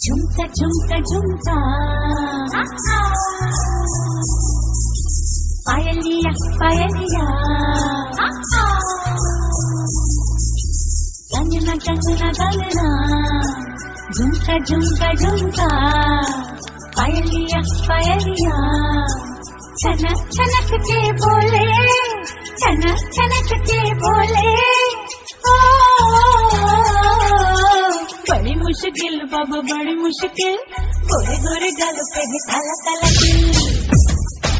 झुमका झुमका झुमका पायलिया पायलिया कंगना कंगना कंगना झुमका झुमका झुमका पायलिया पायलिया छनक छनक के बोले छनक छनक के बोले बड़ी मुश्किल बाबा बड़ी मुश्किल गोरे गोरे गालों पे भी काला काला दिल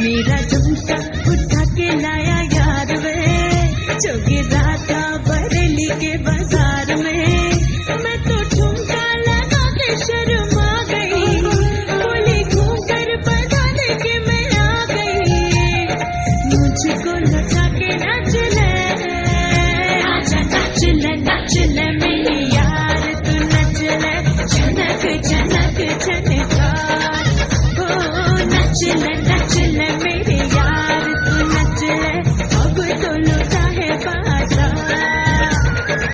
मेरा झुमका उठा के लाया यार वे जो गिरा था